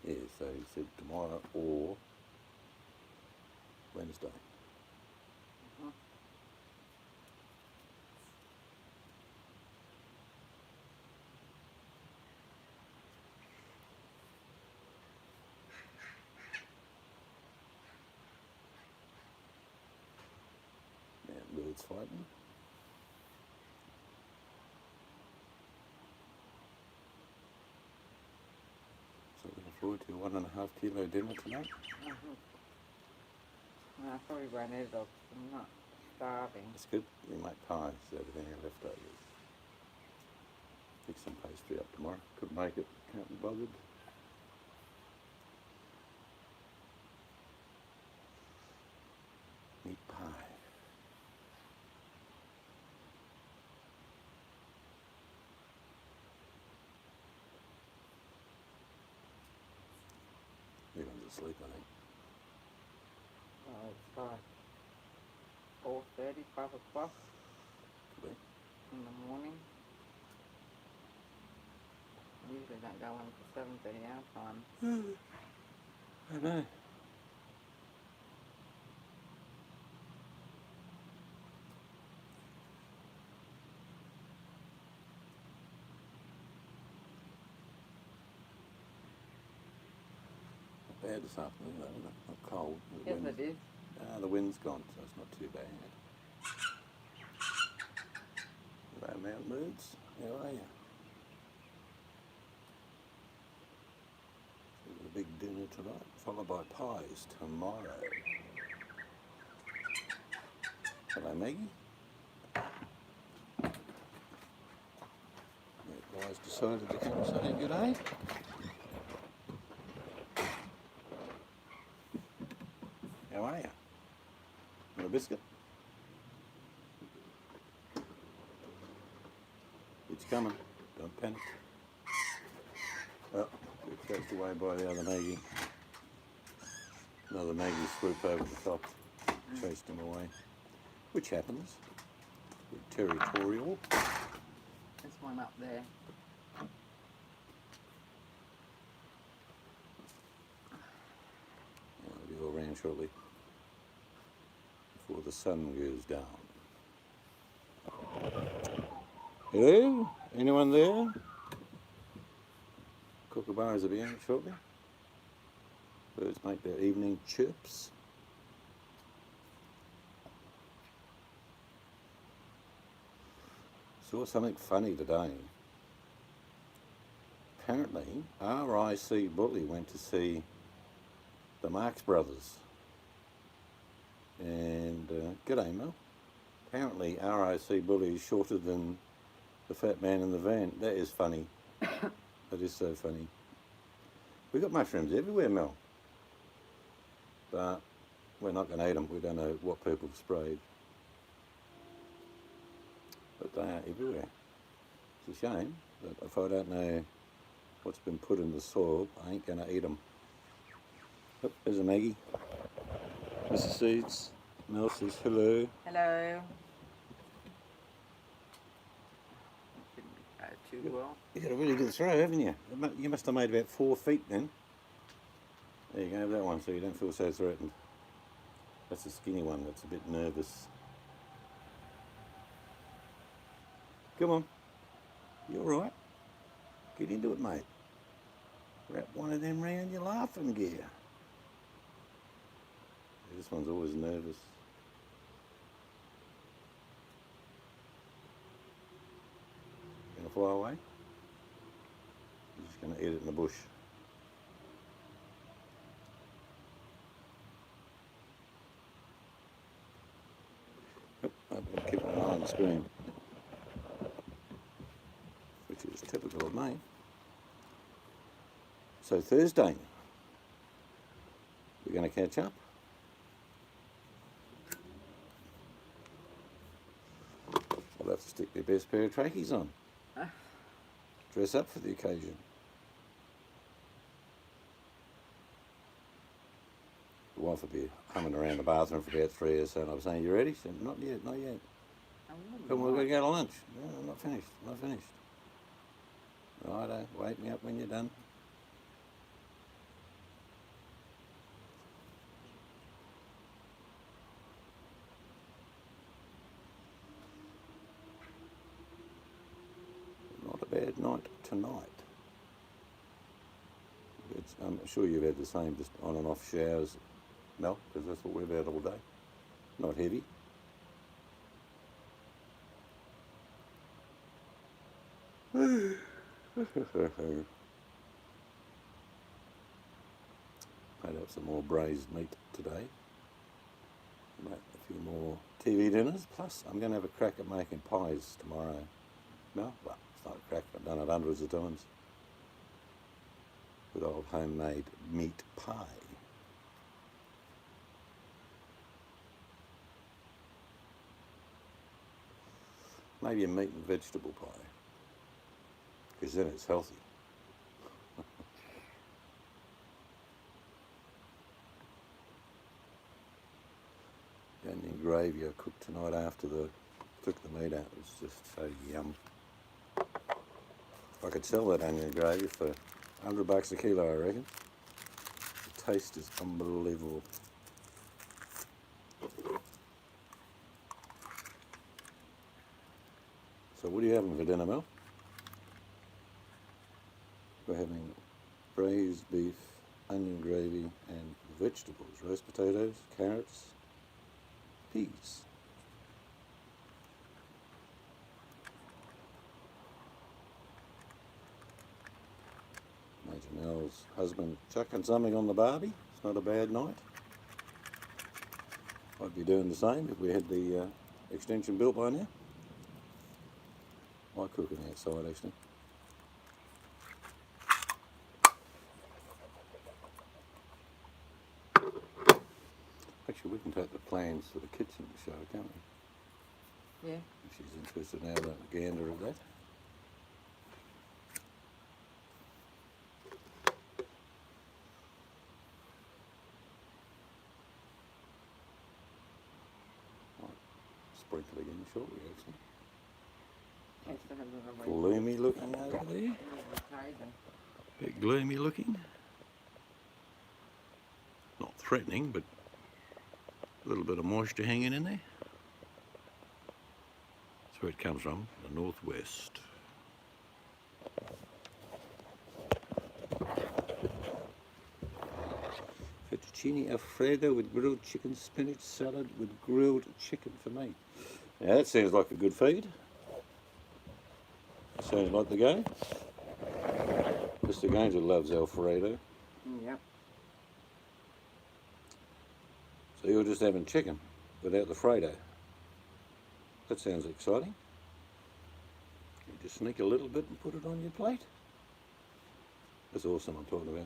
Yeah, so he said tomorrow or Wednesday. Now birds fighting. So looking forward to 1.5 kilo dinner tonight. I probably won't eat it all 'cause I'm not starving. That's good. We make pies out of any leftovers. Pick some pastry up tomorrow. Couldn't make it. Can't be bothered. Meat pie. Everyone's asleep, I think. Oh, it's like 4:30, 5 o'clock Could be. in the morning. I usually don't go on for 7:30 our time. I know. Not bad this afternoon though, isn't it? Not cold. Yes, it is. The wind's gone, so it's not too bad. Hello, mountain birds. How are you? We've got a big dinner tonight, followed by pies tomorrow. Hello, Maggie. The guys decided to come say good day. How are you? Want a biscuit? It's coming. Don't panic. Oh, get chased away by the other Maggie. Another Maggie swooped over the top, chased him away. Which happens. We're territorial. There's one up there. I'll be all around shortly before the sun goes down. Hello? Anyone there? Kookaburras will be out shortly. Birds make their evening chirps. Saw something funny today. Apparently, RIC Bully went to see the Marx Brothers. And, g'day Mel. Apparently RIC Bully is shorter than the fat man in the van. That is funny. That is so funny. We've got mushrooms everywhere, Mel. But we're not going to eat them. We don't know what people have sprayed. But they are everywhere. It's a shame, but if I don't know what's been put in the soil, I ain't going to eat them. Oh, there's a Maggie. There's the seeds. Mel says hello. Hello. Didn't go too well. You got a really good throw, haven't you? You must have made about 4 feet then. There you go, have that one so you don't feel so threatened. That's a skinny one that's a bit nervous. Come on. You alright? Get into it, mate. Wrap one of them round your laughing gear. Yeah, this one's always nervous. Gonna fly away? You're just gonna eat it in the bush. Oh, I've been keeping an eye on the screen, which is typical of me. So Thursday, we're going to catch up. I'll have to stick their best pair of trackies on. Dress up for the occasion. The wife will be humming around the bathroom for about 3 hours, and I was saying, you ready? She said, not yet, not yet. Come on, we're going to go to lunch. No, I'm not finished, I'm not finished. Righto, wake me up when you're done. night tonight. I'm sure you've had the same just on and off showers, Mel, because that's what we've had all day. Not heavy. Made up some more braised meat today. Make a few more TV dinners. Plus, I'm going to have a crack at making pies tomorrow. No? Well, it's not a crack. I've done it hundreds of times. Good old homemade meat pie. Maybe a meat and vegetable pie, because then it's healthy. The onion gravy I cooked tonight after took the meat out was just so yum. I could sell that onion gravy for $100 a kilo, I reckon. The taste is unbelievable. So what are you having for dinner, Mel? We're having braised beef, onion gravy and vegetables. Roast potatoes, carrots, peas. Major Mel's husband chucking something on the barbie. It's not a bad night. I'd be doing the same if we had the extension built by now. I cook it outside actually. Actually, we can take the plans for the kitchen show, can't we? Yeah. If she's interested now, a gander at that. Might sprinkle again shortly, actually. Gloomy looking over there. Bit gloomy looking. Not threatening, but a little bit of moisture hanging in there. That's where it comes from, the northwest. Fettuccine Alfredo with grilled chicken, spinach salad with grilled chicken for me. Now that sounds like a good feed. Sounds like the game. Mr. Ganger loves Alfredo. Yep. So you're just having chicken without the Fredo. That sounds exciting. You just sneak a little bit and put it on your plate. That's awesome, I'm talking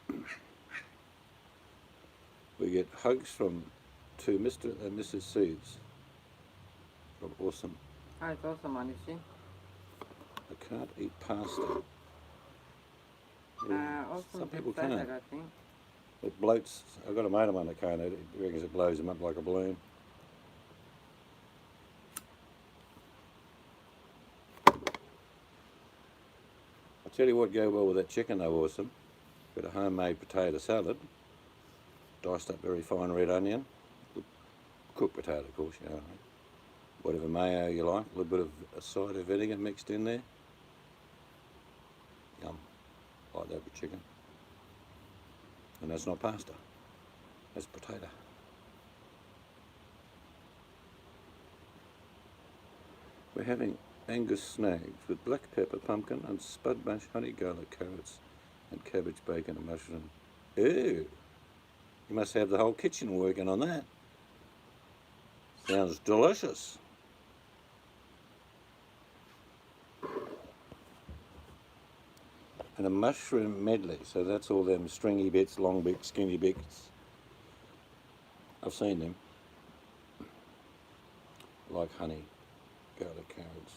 about. We get hugs from to Mr. and Mrs. Seeds. Awesome. Oh, it's awesome, honestly. I can't eat pasta. Awesome. Some people say can't. that, I think. It bloats. I've got a mate of mine that can't eat it. He reckons it blows him up like a balloon. I'll tell you what go well with that chicken though, awesome. Got a homemade potato salad, diced up very fine red onion, cooked potato of course, you know. Whatever mayo you like, a little bit of a side of vinegar mixed in there. Yum, like that with chicken. And that's not pasta, that's potato. We're having Angus snags with black pepper, pumpkin and spud mash, honey garlic, carrots and cabbage, bacon and mushroom. Ew, you must have the whole kitchen working on that. Sounds delicious. And a mushroom medley, so that's all them stringy bits, long bits, skinny bits. I've seen them. Like honey, garlic, carrots.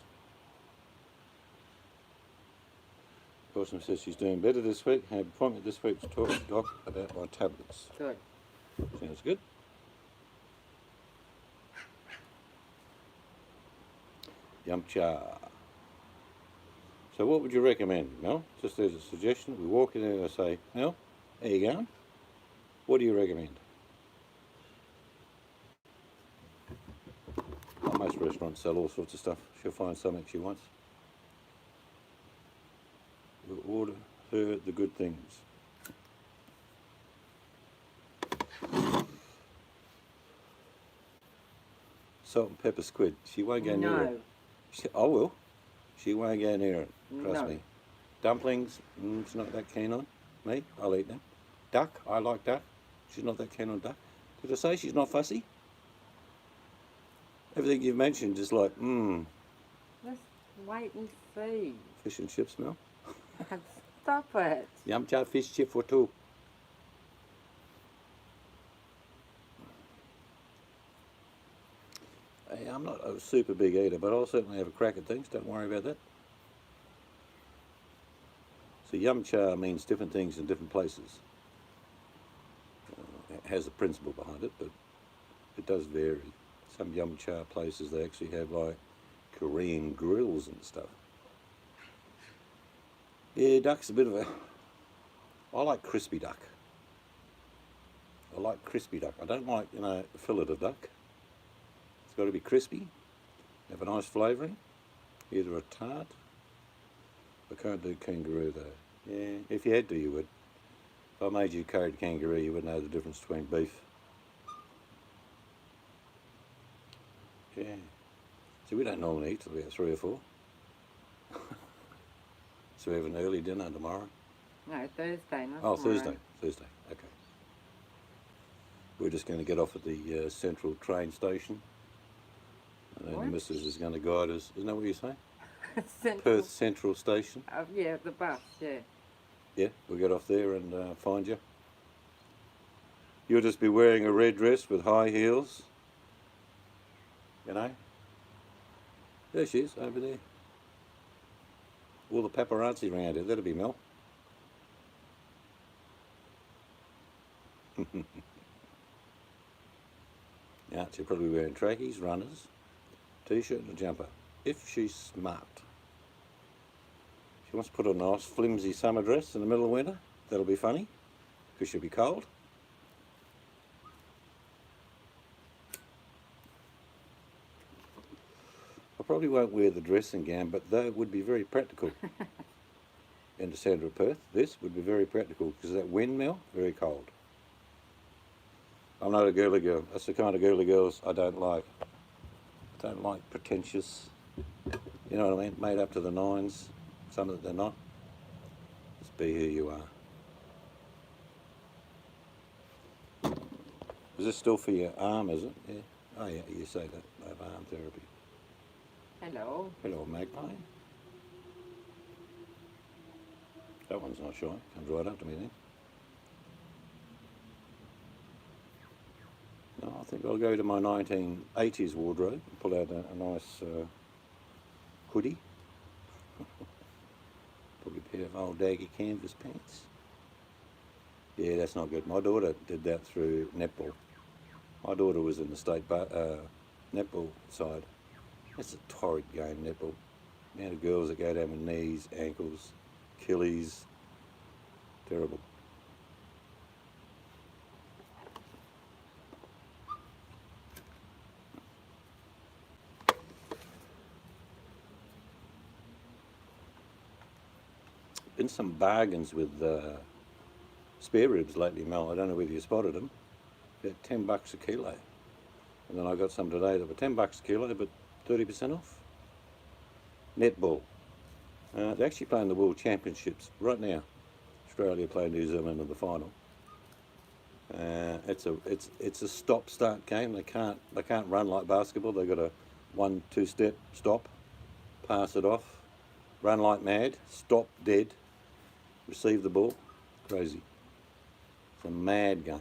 Awesome says she's doing better this week. I have an appointment this week to talk to Doc about my tablets. Good. Sounds good. Yum cha. So what would you recommend, Mel? Just as a suggestion, we walk in there and I say, Mel, how you going? What do you recommend? Most restaurants restaurants sell all sorts of stuff. She'll find something she wants. We'll order her the good things. Salt and pepper squid. She won't go near it. I will. She won't go near it. Trust me. Dumplings, she's not that keen on. Me, I'll eat them. Duck, I like duck. She's not that keen on duck. Did I say she's not fussy? Everything you've mentioned is like, Let's wait and see. Fish and chip smell. Stop it. Yum cha fish chip for two. Hey, I'm not a super big eater, but I'll certainly have a crack at things. Don't worry about that. So yum cha means different things in different places. It has a principle behind it, but it does vary. Some yum cha places, they actually have like Korean grills and stuff. Yeah, duck's a bit of a... I like crispy duck. I like crispy duck. I don't like, a fillet of duck. It's got to be crispy, have a nice flavouring, either a tart. I can't do kangaroo though. Yeah, if you had to, you would. If I made you curried kangaroo, you would know the difference between beef. Yeah. So we don't normally eat till about 3 or 4. So we have an early dinner tomorrow. No, Thursday, not Oh, tomorrow. Thursday, okay. We're just going to get off at the Central train station. And then the missus is going to guide us. Isn't that what you say? Perth Central Station. Yeah, the bus, yeah. Yeah, we'll get off there and find you. You'll just be wearing a red dress with high heels. There she is, over there. All the paparazzi around her. That'll be Mel. Yeah, she'll probably be wearing trackies, runners, t-shirt and a jumper. If she's smart. She wants to put on a nice flimsy summer dress in the middle of winter. That'll be funny, because she'll be cold. I probably won't wear the dressing gown, but that would be very practical. In the centre of Perth, this would be very practical, because that windmill, very cold. I'm not a girly girl. That's the kind of girly girls I don't like. I don't like pretentious, you know what I mean, made up to the nines, something that they're not. Just be who you are. Is this still for your arm, is it? Yeah. Oh yeah, you say that, I have arm therapy. Hello. Hello, magpie. That one's not shy, comes right up to me then. No, I think I'll go to my 1980s wardrobe and pull out a nice hoodie. Probably a pair of old daggy canvas pants. Yeah, that's not good. My daughter did that through netball. My daughter was in the state netball side. That's a torrid game, netball. The amount of girls that go down with knees, ankles, Achilles. Terrible. Been some bargains with spare ribs lately, Mel. I don't know whether you spotted them. They're $10 a kilo. And then I got some today that were $10 a kilo, but 30% off. Netball. They're actually playing the World Championships right now. Australia play New Zealand in the final. It's a stop-start game. They can't run like basketball. They've got a 1-2 step stop, pass it off, run like mad, stop dead, receive the ball. Crazy. It's a mad game.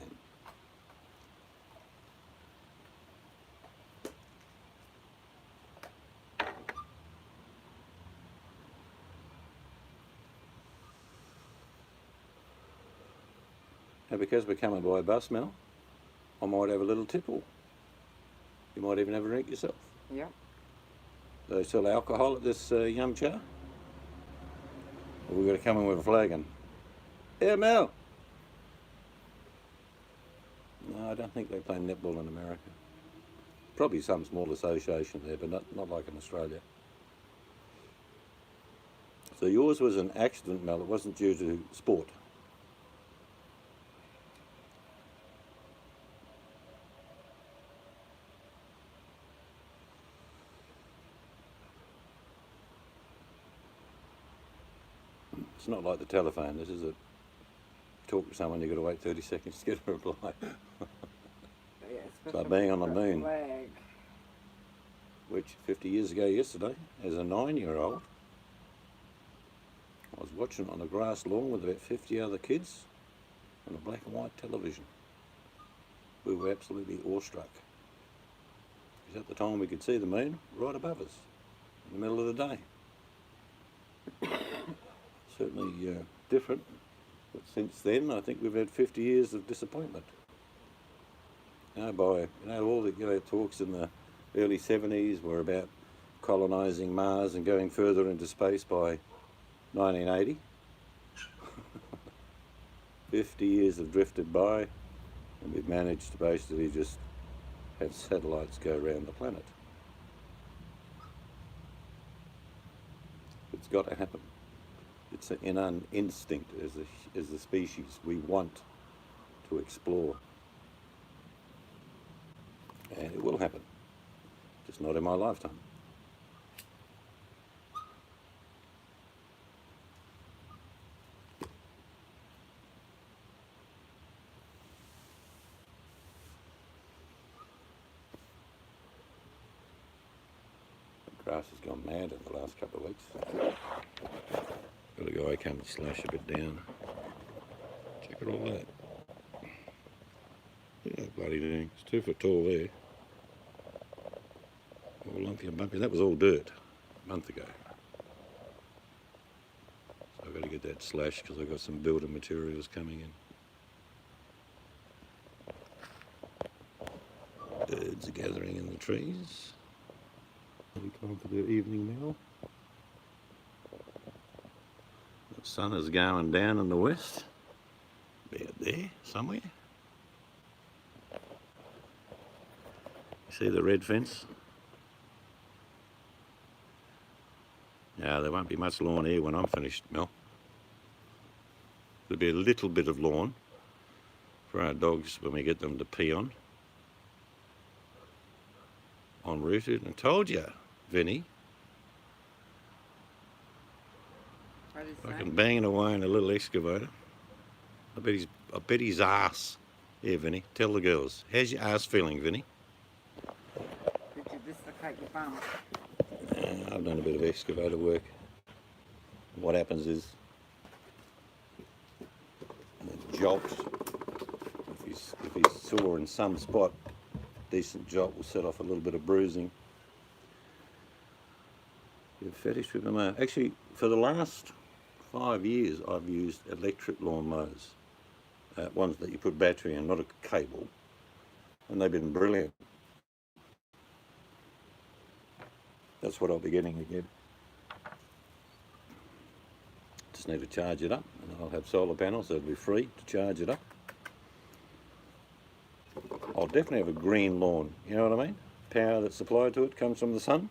Now, because we're coming by bus, Mel, I might have a little tipple. You might even have a drink yourself. Yep. Do they sell alcohol at this yum cha? Or we've got to come in with a flagon? Yeah, Mel. No, I don't think they play netball in America. probably some small association there, but not like in Australia. So yours was an accident, Mel. It wasn't due to sport. It's not like the telephone. This is a talk to someone, you've got to wait 30 seconds to get a reply. Yeah, It's like being on the moon. Leg. Which 50 years ago yesterday, as a 9-year-old, I was watching it on a grass lawn with about 50 other kids on a black and white television. We were absolutely awestruck. Because at the time we could see the moon right above us in the middle of the day. Certainly different, but since then I think we've had 50 years of disappointment. All the talks in the early 70s were about colonising Mars and going further into space by 1980. 50 years have drifted by and we've managed to basically just have satellites go around the planet. It's got to happen. It's an instinct as a species. We want to explore. And it will happen. Just not in my lifetime. The grass has gone mad in the last couple of weeks. Got a guy come and slash a bit down. Check it all out. Look at that bloody thing. It's 2 foot tall there. All lumpy and bumpy. That was all dirt a month ago. So I've got to get that slashed because I've got some building materials coming in. Birds are gathering in the trees. Probably time for their evening meal. The sun is going down in the west. About there, somewhere. You see the red fence? Now, there won't be much lawn here when I'm finished, Mel. There'll be a little bit of lawn for our dogs when we get them to pee on. En route. I told you, Vinny. Fucking banging away in a little excavator. I bet his ass. Yeah, Vinny, tell the girls. How's your ass feeling, Vinny? Did you dislocate your bum? I've done a bit of excavator work. What happens is the jolt, if he's sore in some spot, decent jolt will set off a little bit of bruising. You're fetish with them. Actually, for the last 5 years, I've used electric lawn mowers, ones that you put battery in, not a cable, and they've been brilliant. That's what I'll be getting again. Just need to charge it up, and I'll have solar panels, so it'll be free to charge it up. I'll definitely have a green lawn, you know what I mean? Power that's supplied to it comes from the sun,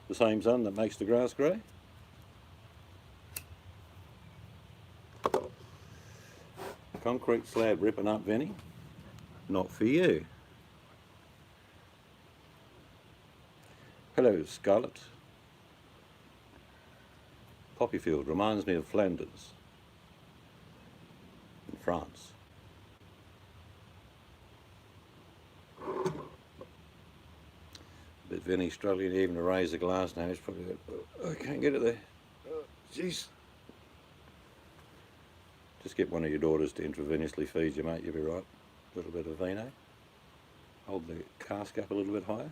the same sun that makes the grass grow. Concrete slab ripping up, Vinny? Not for you. Hello, Scarlet. Poppyfield reminds me of Flanders in France. But Vinny struggling even to raise the glass now. He's probably like, oh, I can't get it there. Oh, jeez. Just get one of your daughters to intravenously feed you, mate. You'll be right. A little bit of veno. Hold the cask up a little bit higher.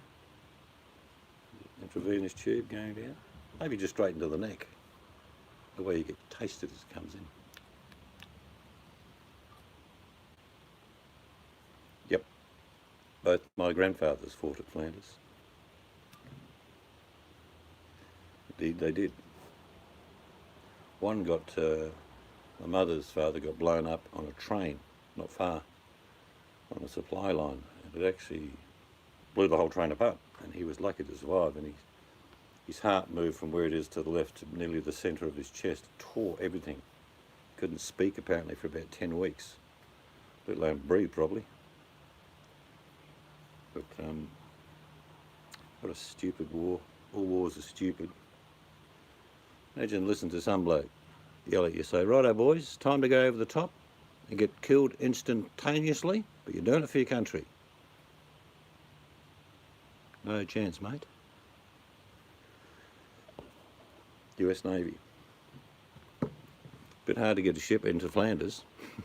Intravenous tube going down. Maybe just straight into the neck. The way you get tasted as it comes in. Yep. Both my grandfathers fought at Flanders. Indeed they did. One got, my mother's father got blown up on a train, not far, on a supply line. And it actually blew the whole train apart, and he was lucky to survive. And his heart moved from where it is to the left to nearly the centre of his chest, tore everything. Couldn't speak apparently for about 10 weeks, let alone breathe probably. But what a stupid war. All wars are stupid. Imagine listening to some bloke yell at you, say, righto boys, time to go over the top and get killed instantaneously, but you're doing it for your country. No chance, mate. US Navy. Bit hard to get a ship into Flanders.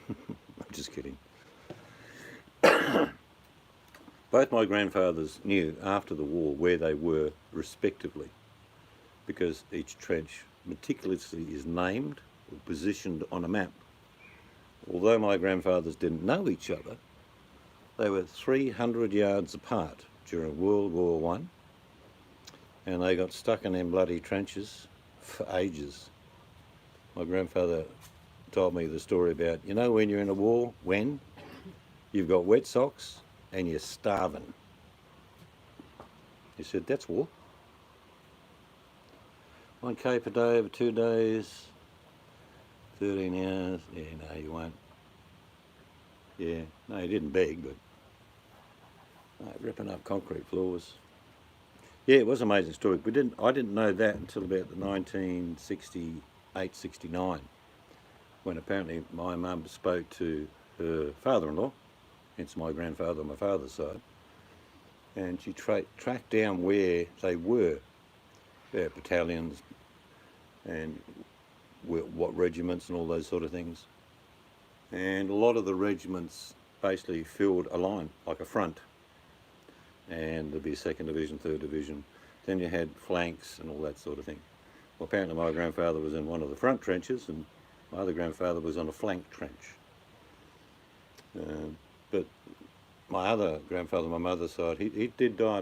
I'm just kidding. Both my grandfathers knew after the war where they were respectively, because each trench meticulously is named or positioned on a map. Although my grandfathers didn't know each other, they were 300 yards apart during World War One, and they got stuck in them bloody trenches for ages. My grandfather told me the story about, you know, when you're in a war, when you've got wet socks and you're starving. He said, that's war. 1K per day over 2 days, 13 hours. Yeah, no, you won't. Yeah, no, he didn't beg, but no, ripping up concrete floors. Yeah, it was an amazing story. I didn't know that until about the 1968, 69, when apparently my mum spoke to her father-in-law, hence my grandfather on my father's side, and she tracked down where they were, their battalions, and what regiments and all those sort of things. And a lot of the regiments basically filled a line, like a front, and there'd be a 2nd Division, 3rd Division. Then you had flanks and all that sort of thing. Well, apparently my grandfather was in one of the front trenches, and my other grandfather was on a flank trench. But my other grandfather on my mother's side, he did die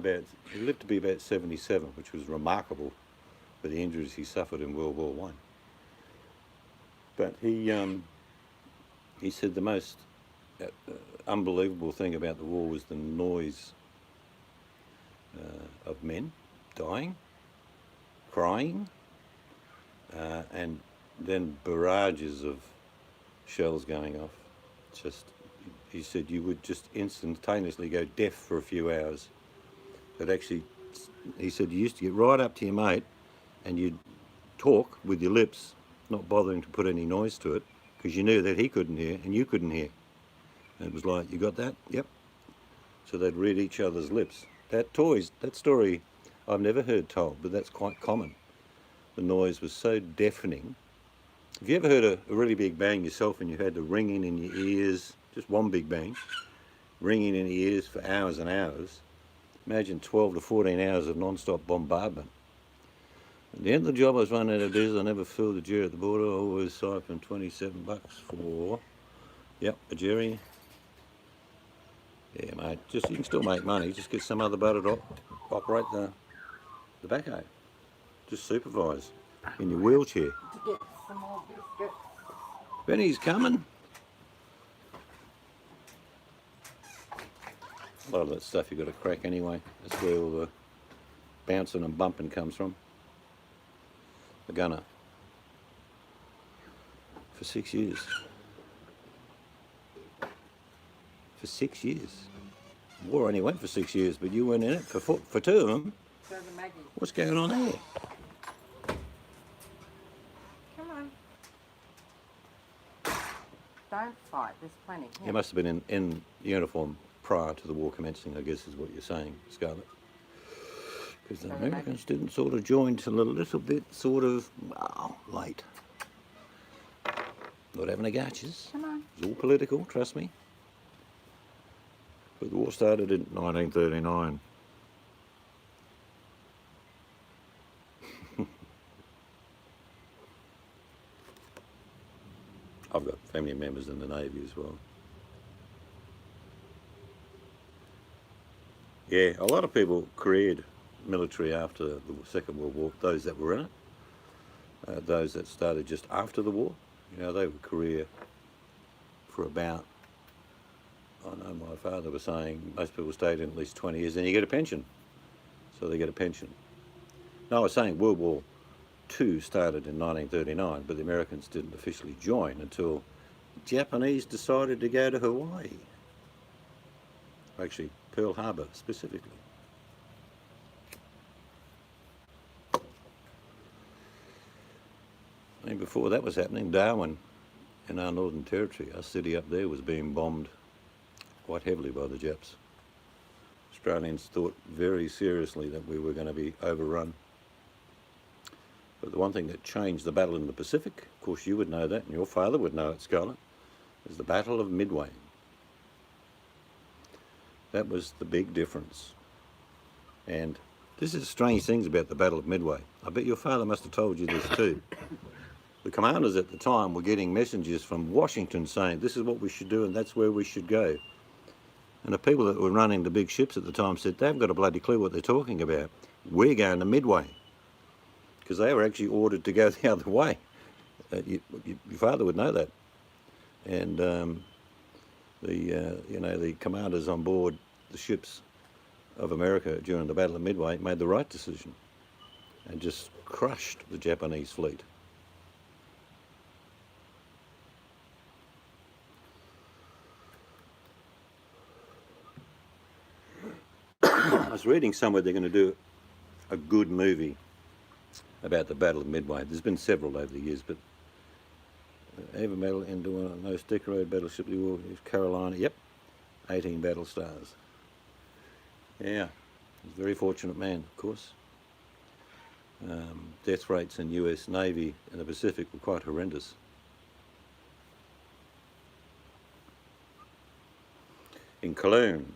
he lived to be about 77, which was remarkable for the injuries he suffered in World War One. But he said the most unbelievable thing about the war was the noise of men dying, crying, and then barrages of shells going off. He said you would just instantaneously go deaf for a few hours. That actually, he said you used to get right up to your mate and you'd talk with your lips, not bothering to put any noise to it, because you knew that he couldn't hear and you couldn't hear. And it was like, you got that? Yep. So they'd read each other's lips. That story I've never heard told, but that's quite common. The noise was so deafening. Have you ever heard a really big bang yourself and you had the ringing in your ears, just one big bang, ringing in your ears for hours and hours? Imagine 12 to 14 hours of non-stop bombardment. At the end of the job I was running out of diesel, I never filled the jerry at the border. I always siphoned $27 for, yep, a jerry. Yeah, mate, you can still make money. Just get some other buddy to operate the backhoe. Just supervise in your wheelchair. To get some more biscuits. Benny's coming. A lot of that stuff you got to crack anyway. That's where all the bouncing and bumping comes from. The gunner. For 6 years. For 6 years. War only went for 6 years, but you weren't in it for 2 of them. So the Maggie. What's going on there? Come on. Don't fight. There's plenty. You must have been in uniform prior to the war commencing, I guess is what you're saying, Scarlett. Because the Americans didn't sort of join till a little bit late. Not having a gotchas. Come on. It was all political, trust me. But the war started in 1939. I've got family members in the Navy as well. Yeah, a lot of people careered military after the Second World War, those that were in it. Those that started just after the war, you know, they would career for about, I know my father was saying most people stayed in at least 20 years and you get a pension. So they get a pension. Now I was saying World War II started in 1939, but the Americans didn't officially join until the Japanese decided to go to Hawaii. Actually, Pearl Harbor specifically. And before that was happening, Darwin in our Northern Territory, our city up there, was being bombed quite heavily by the Japs. Australians thought very seriously that we were going to be overrun. But the one thing that changed the battle in the Pacific, of course you would know that, and your father would know it, Scarlett, is the Battle of Midway. That was the big difference. And this is strange things about the Battle of Midway. I bet your father must have told you this too. The commanders at the time were getting messages from Washington saying this is what we should do and that's where we should go. And the people that were running the big ships at the time said they haven't got a bloody clue what they're talking about. We're going to Midway. Because they were actually ordered to go the other way. Your father would know that. And the commanders on board the ships of America during the Battle of Midway made the right decision and just crushed the Japanese fleet. I was reading somewhere they're going to do a good movie about the Battle of Midway. There's been several over the years, but Ava Medal into one of the most decorated battleship of the war is Carolina. Yep, 18 battle stars. Yeah, he's a very fortunate man, of course. Death rates in US Navy in the Pacific were quite horrendous. In Cologne,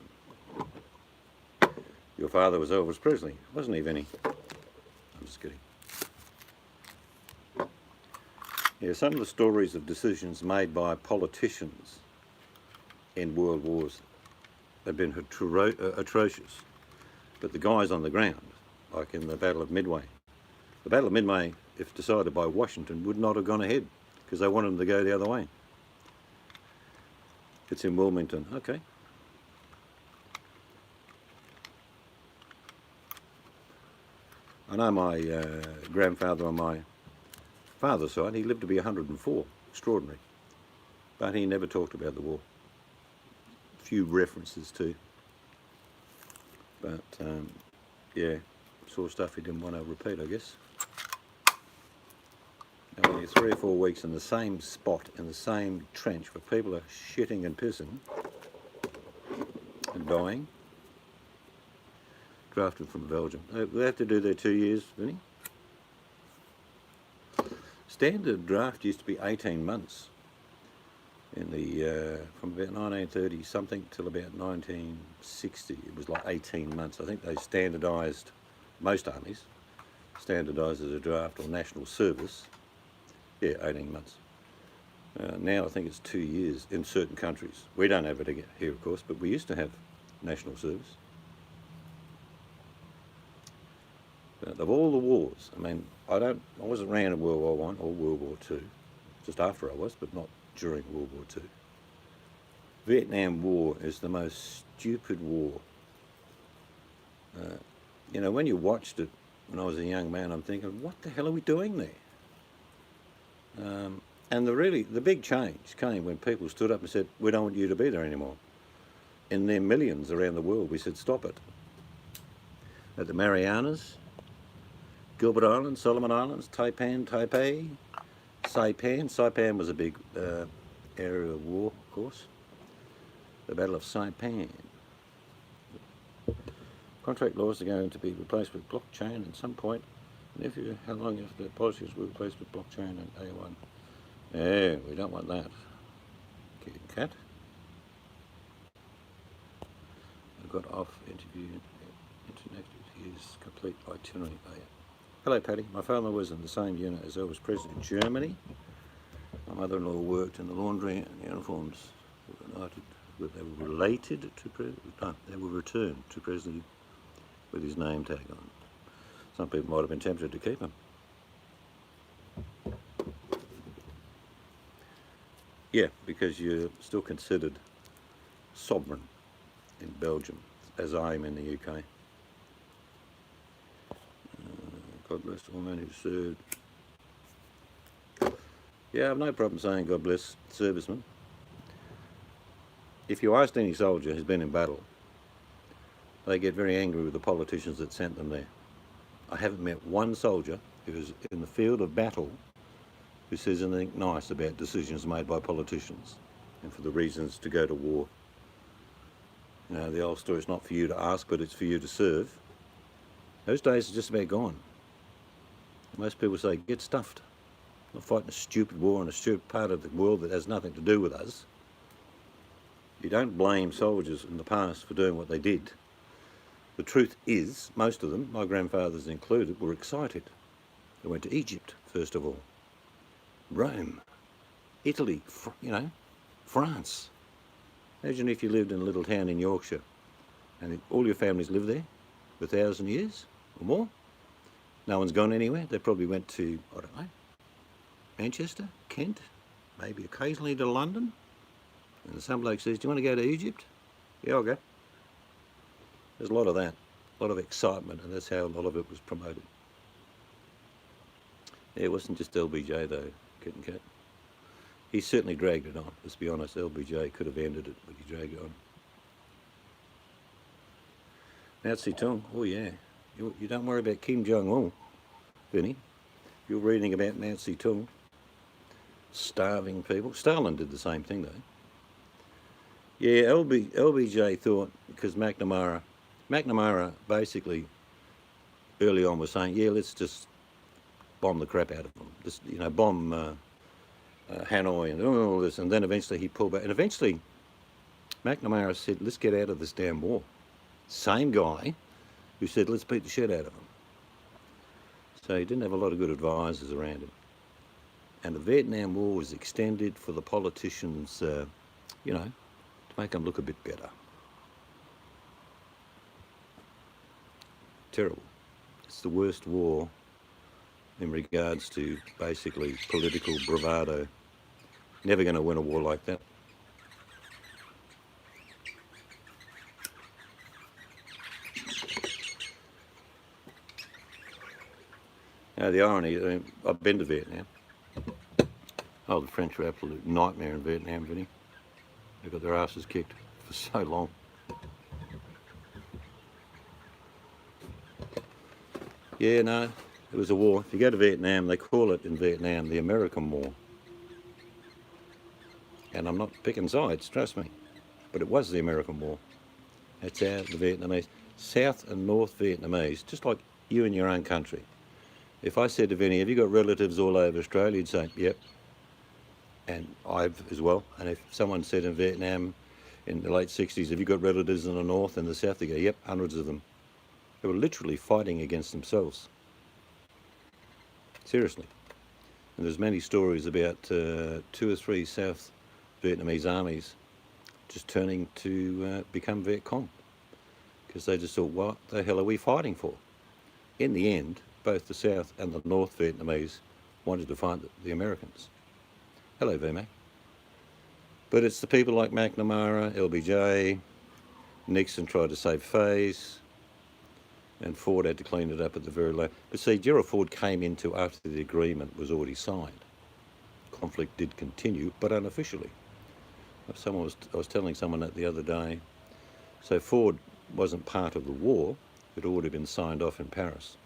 your father was Elvis Presley, wasn't he, Vinny? I'm just kidding. Yeah, some of the stories of decisions made by politicians in world wars have been atrocious. But the guys on the ground, like in the Battle of Midway, the Battle of Midway, if decided by Washington, would not have gone ahead because they wanted them to go the other way. It's in Wilmington. Okay. I know my grandfather on my father's side, he lived to be 104, extraordinary. But he never talked about the war. Few references to. But, yeah, saw stuff he didn't want to repeat, I guess. Only 3 or 4 weeks in the same spot, in the same trench, where people are shitting and pissing and dying. Drafted from Belgium. They have to do their 2 years, Vinny. Standard draft used to be 18 months in the from about 1930 something till about 1960. It was like 18 months. I think they standardised, most armies standardised as a draft or national service. Yeah, 18 months. Now I think it's 2 years in certain countries. We don't have it here, of course, but we used to have national service. Of all the wars, I mean, I wasn't around in World War I or World War II, just after I was, but not during World War II. Vietnam War is the most stupid war. You know, when you watched it when I was a young man, I'm thinking, what the hell are we doing there? And the big change came when people stood up and said, we don't want you to be there anymore. In their millions around the world, we said, stop it. At the Marianas, Gilbert Island, Solomon Islands, Taipei. Saipan was a big area of war, of course. The Battle of Saipan. Contract laws are going to be replaced with blockchain at some point. And how long after policies will be replaced with blockchain and A1? Yeah, we don't want that. Kitty cat. I got off interview. Internet is complete itinerary. Oh, yeah. Hello, Paddy. My father was in the same unit as Elvis Presley in Germany. My mother-in-law worked in the laundry and uniforms. They were related to Presley. No, they were returned to Presley with his name tag on. Some people might have been tempted to keep him. Yeah, because you're still considered sovereign in Belgium, as I am in the UK. God bless all men who served. Yeah, I've no problem saying God bless servicemen. If you asked any soldier who's been in battle, they get very angry with the politicians that sent them there. I haven't met one soldier who is in the field of battle who says anything nice about decisions made by politicians and for the reasons to go to war. You know, the old story, it's not for you to ask, but it's for you to serve. Those days are just about gone. Most people say, get stuffed. Not fighting a stupid war in a stupid part of the world that has nothing to do with us. You don't blame soldiers in the past for doing what they did. The truth is, most of them, my grandfathers included, were excited. They went to Egypt, first of all. Rome, Italy, France. Imagine if you lived in a little town in Yorkshire and all your families lived there for 1,000 years or more. No one's gone anywhere. They probably went to, I don't know, Manchester, Kent, maybe occasionally to London. And some bloke says, do you want to go to Egypt? Yeah, I'll go. There's a lot of that, a lot of excitement, and that's how a lot of it was promoted. Yeah, it wasn't just LBJ though, Kit and Kat. He certainly dragged it on, let's be honest. LBJ could have ended it, but he dragged it on. Mao Zedong, oh yeah. You don't worry about Kim Jong-un, Vinny. You're reading about Mao Zedong starving people. Stalin did the same thing though. Yeah, LBJ thought, because McNamara basically early on was saying, yeah, let's just bomb the crap out of them. Just, bomb Hanoi and all this. And then eventually he pulled back. And eventually McNamara said, let's get out of this damn war. Same guy who said, let's beat the shit out of them. So he didn't have a lot of good advisors around him. And the Vietnam War was extended for the politicians, to make them look a bit better. Terrible. It's the worst war in regards to basically political bravado. Never going to win a war like that. Now the irony, I've been to Vietnam. Oh, the French were an absolute nightmare in Vietnam, Vinny. They got their asses kicked for so long. Yeah, no, it was a war. If you go to Vietnam, they call it in Vietnam the American War. And I'm not picking sides, trust me. But it was the American War. That's how the Vietnamese, South and North Vietnamese, just like you in your own country. If I said to Vinny, have you got relatives all over Australia? He'd say, yep. And I've as well. And if someone said in Vietnam in the late 60s, have you got relatives in the north and the south? They go, yep, hundreds of them. They were literally fighting against themselves. Seriously. And there's many stories about 2 or 3 South Vietnamese armies just turning to become Viet Cong. Because they just thought, what the hell are we fighting for? In the end, both the South and the North Vietnamese wanted to fight the Americans. Hello, VMAC. But it's the people like McNamara, LBJ, Nixon tried to save face, and Ford had to clean it up at the very last. But see, Gerald Ford came into after the agreement was already signed. Conflict did continue, but unofficially. I was telling someone that the other day. So Ford wasn't part of the war. It had already been signed off in Paris.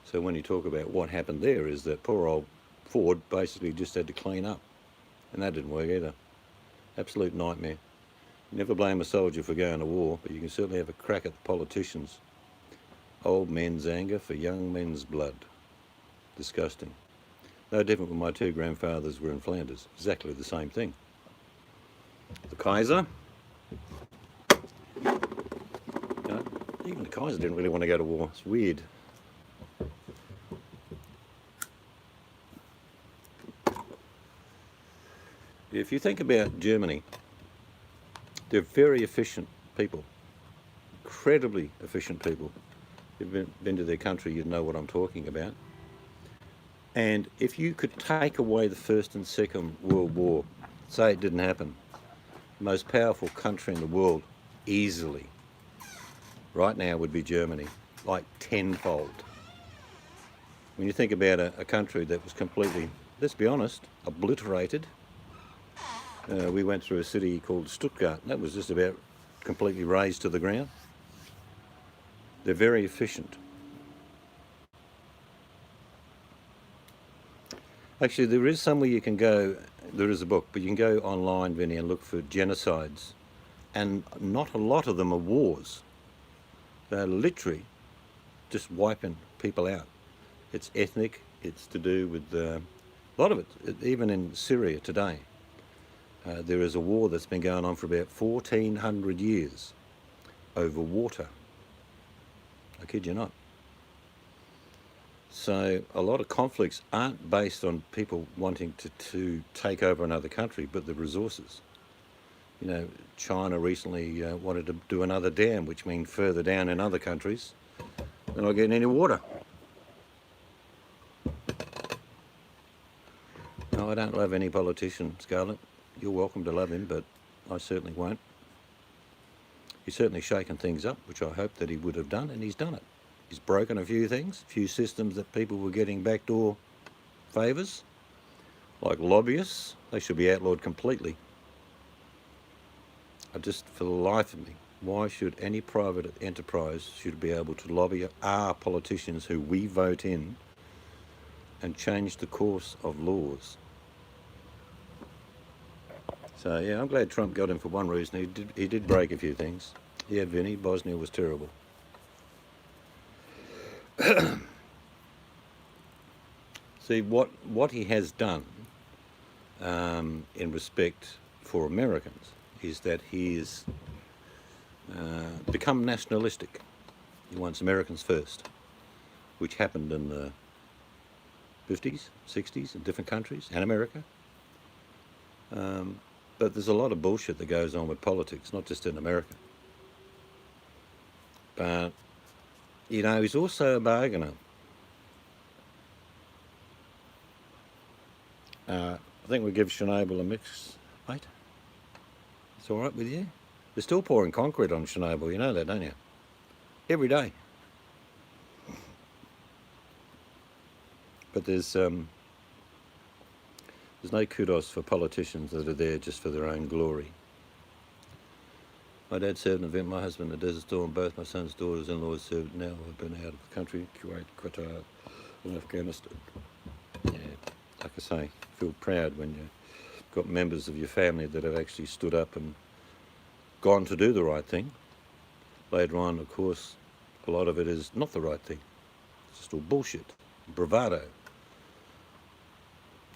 So when you talk about what happened there is that poor old Ford basically just had to clean up. And that didn't work either. Absolute nightmare. You never blame a soldier for going to war, but you can certainly have a crack at the politicians. Old men's anger for young men's blood. Disgusting. No different when my 2 grandfathers were in Flanders. Exactly the same thing. The Kaiser. Even the Kaiser didn't really want to go to war. It's weird. If you think about Germany, they're very efficient people, incredibly efficient people. If you've been to their country, you'd know what I'm talking about. And if you could take away the First and Second World War, say it didn't happen, The most powerful country in the world, easily, right now would be Germany, like tenfold. When you think about a country that was completely, let's be honest, obliterated. We went through a city called Stuttgart, and that was just about completely razed to the ground. They're very efficient. Actually, there is somewhere you can go, there is a book, but you can go online, Vinny, and look for genocides. And not a lot of them are wars. They're literally just wiping people out. It's ethnic, it's to do with a lot of it, even in Syria today. There is a war that's been going on for about 1,400 years over water. I kid you not. So a lot of conflicts aren't based on people wanting to take over another country, but the resources. You know, China recently wanted to do another dam, which means further down in other countries, they're not getting any water. No, I don't love any politician, Scarlett. You're welcome to love him, but I certainly won't. He's certainly shaken things up, which I hope that he would have done, and he's done it. He's broken a few things, a few systems that people were getting backdoor favours, like lobbyists. They should be outlawed completely. I just, for the life of me, why should any private enterprise should be able to lobby our politicians who we vote in and change the course of laws? So yeah, I'm glad Trump got him for one reason. He did break a few things. Yeah, Vinny, Bosnia was terrible. See, what he has done in respect for Americans is that he has become nationalistic. He wants Americans first, which happened in the 50s, 60s in different countries and America. But there's a lot of bullshit that goes on with politics, not just in America. But, you know, he's also a bargainer. I think we give Chernobyl a mix, mate. It's all right with you? They're still pouring concrete on Chernobyl, you know that, don't you? Every day. But there's no kudos for politicians that are there just for their own glory. My dad served in event, my husband in the Desert Storm, both my son's daughters-in-laws served now have been out of the country, Kuwait, Qatar and Afghanistan. Yeah, like I say, feel proud when you've got members of your family that have actually stood up and gone to do the right thing. Later on, of course, a lot of it is not the right thing. It's just all bullshit, bravado.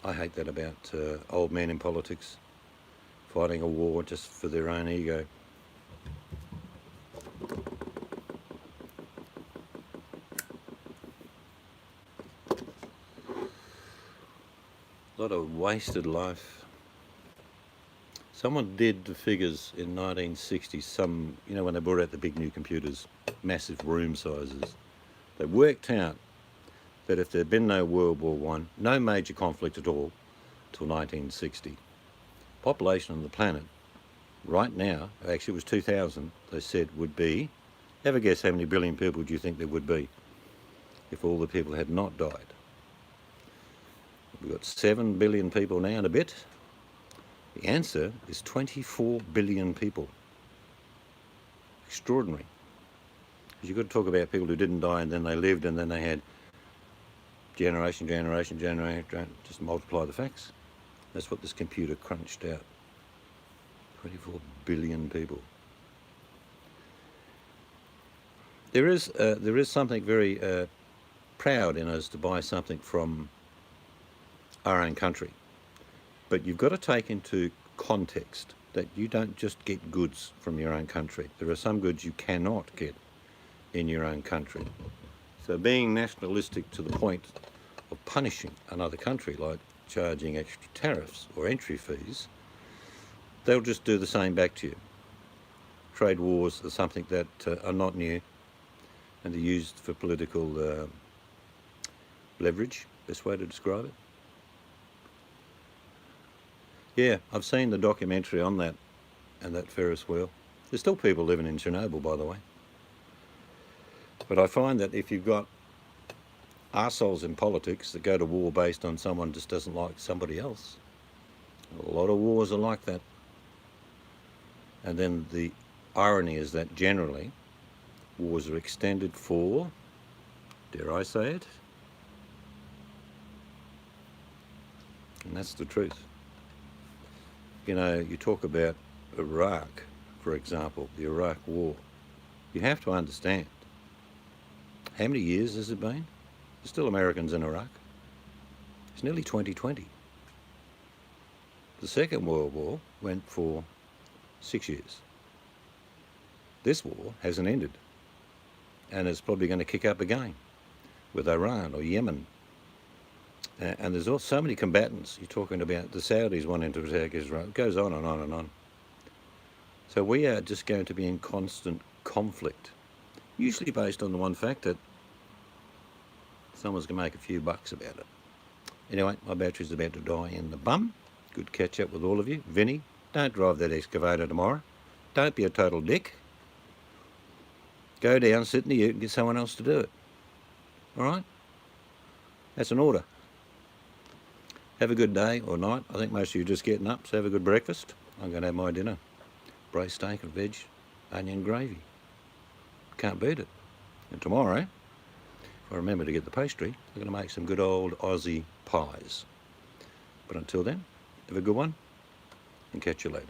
I hate that about old men in politics, fighting a war just for their own ego. A lot of wasted life. Someone did the figures in 1960, you know, when they brought out the big new computers, massive room sizes. They worked out that if there had been no World War I, no major conflict at all, till 1960, population on the planet right now, actually it was 2000, they said would be, have a guess how many billion people do you think there would be if all the people had not died? We've got 7 billion people now and a bit. The answer is 24 billion people. Extraordinary. Because you've got to talk about people who didn't die and then they lived and then they had generation, just multiply the facts. That's what this computer crunched out. 24 billion people. There is something very proud in us to buy something from our own country. But you've got to take into context that you don't just get goods from your own country. There are some goods you cannot get in your own country. So being nationalistic to the point of punishing another country, like charging extra tariffs or entry fees, they'll just do the same back to you. Trade wars are something that are not new, and they're used for political leverage, best way to describe it. Yeah, I've seen the documentary on that, and that Ferris wheel. There's still people living in Chernobyl, by the way. But I find that if you've got arseholes in politics that go to war based on someone just doesn't like somebody else, a lot of wars are like that. And then the irony is that generally wars are extended for, dare I say it, and that's the truth. You know, you talk about Iraq, for example, the Iraq War. You have to understand, how many years has it been? There's still Americans in Iraq. It's nearly 2020. The Second World War went for 6 years. This war hasn't ended, and it's probably going to kick up again with Iran or Yemen. And there's also so many combatants. You're talking about the Saudis wanting to attack Israel. It goes on and on and on. So we are just going to be in constant conflict, usually based on the one fact that someone's going to make a few bucks about it. Anyway, my battery's about to die in the bum. Good catch up with all of you. Vinny, don't drive that excavator tomorrow. Don't be a total dick. Go down, sit in the ute and get someone else to do it. All right? That's an order. Have a good day or night. I think most of you are just getting up, so have a good breakfast. I'm going to have my dinner. Braised steak and veg, onion gravy. Can't beat it. And tomorrow, if I remember to get the pastry, I'm going to make some good old Aussie pies. But until then, have a good one and catch you later.